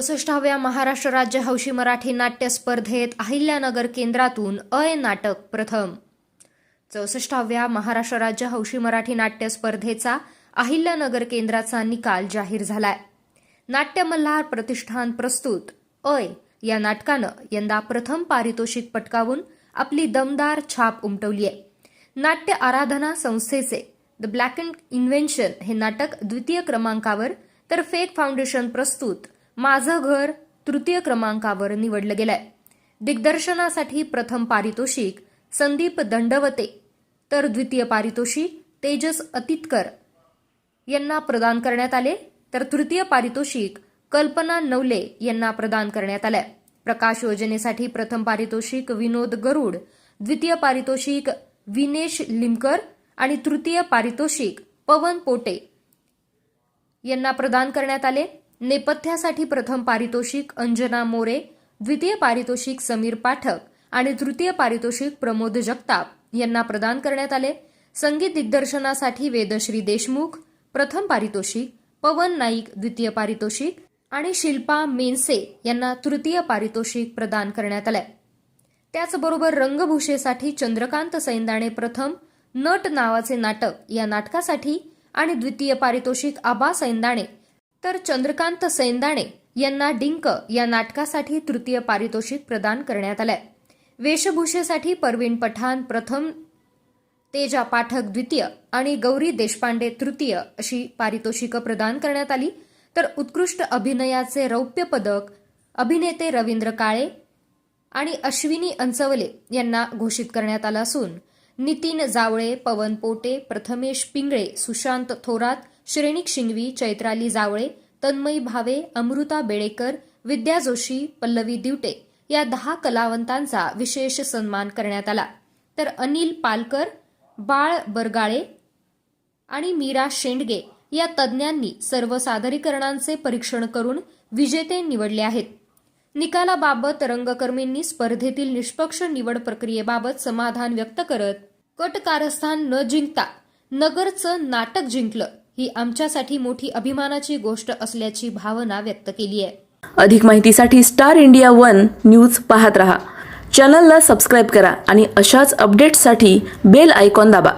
64व्या महाराष्ट्र राज्य हौशी मराठी नाट्य स्पर्धेत अहिल्यानगर केंद्रातून अय नाटक प्रथम। 64व्या महाराष्ट्र राज्य हौशी मराठी नाट्य स्पर्धेचा अहिल्यानगर केंद्राचा निकाल जाहीर झालाय। नाट्य मल्हार प्रतिष्ठान प्रस्तुत अय या नाटकानं यंदा प्रथम पारितोषिक पटकावून आपली दमदार छाप उमटवली आहे। नाट्य आराधना संस्थेचे द ब्लॅक अँड इन्व्हेन्शन हे नाटक द्वितीय क्रमांकावर, तर फेक फाउंडेशन प्रस्तुत माझं घर तृतीय क्रमांकावर निवडलं गेलंय। दिग्दर्शनासाठी प्रथम पारितोषिक संदीप दंडवते, तर द्वितीय पारितोषिक तेजस अतितकर यांना प्रदान करण्यात आले, तर तृतीय पारितोषिक कल्पना नवले यांना प्रदान करण्यात आले। प्रकाश योजनेसाठी प्रथम पारितोषिक विनोद गरुड, द्वितीय पारितोषिक विनेश लिमकर आणि तृतीय पारितोषिक पवन पोटे यांना प्रदान करण्यात आले। नेपथ्यासाठी प्रथम पारितोषिक अंजना मोरे, द्वितीय पारितोषिक समीर पाठक आणि तृतीय पारितोषिक प्रमोद जगताप यांना प्रदान करण्यात आले। संगीत दिग्दर्शनासाठी वेदश्री देशमुख, प्रथम पारितोषिक पवन नाईक, द्वितीय पारितोषिक आणि शिल्पा मेनसे यांना तृतीय पारितोषिक प्रदान करण्यात आले। त्याचबरोबर रंगभूषेसाठी चंद्रकांत सैंदाणे प्रथम नट नावाचे नाटक या नाटकासाठी आणि द्वितीय पारितोषिक आबा सैंदाणे, तर चंद्रकांत सैंदाणे यांना डिंक या नाटकासाठी तृतीय पारितोषिक प्रदान करण्यात आले। वेशभूषेसाठी परवीन पठाण प्रथम, तेजा पाठक द्वितीय आणि गौरी देशपांडे तृतीय अशी पारितोषिकं प्रदान करण्यात आली। तर उत्कृष्ट अभिनयाचे रौप्य पदक अभिनेते रवींद्र काळे आणि अश्विनी अंचवले यांना घोषित करण्यात आलं असून नितीन जावळे, पवन पोटे, प्रथमेश पिंगळे, सुशांत थोरात, श्रेणिक शिंगवी, चैत्राली जावळे, तन्मयी भावे, अमृता बेळेकर, विद्या जोशी, पल्लवी दिवटे या 10 कलावंतांचा विशेष सन्मान करण्यात आला। तर अनिल पालकर, बाळ बरगाळे आणि मीरा शेंडगे या तज्ज्ञांनी सर्व सादरीकरणांचे परीक्षण करून विजेते निवडले आहेत। निकालाबाबत रंगकर्मींनी स्पर्धेतील निष्पक्ष निवड प्रक्रियेबाबत समाधान व्यक्त करत कट कारस्थान न जिंकता नगरचं नाटक जिंकलं ही आमच्यासाठी मोठी अभिमानाची गोष्ट असल्याची भावना व्यक्त केली आहे। अधिक माहितीसाठी स्टार इंडिया 1 न्यूज पाहत रहा। चॅनलला सबस्क्राइब करा आणि अशाच अपडेट्ससाठी बेल आयकॉन दाबा।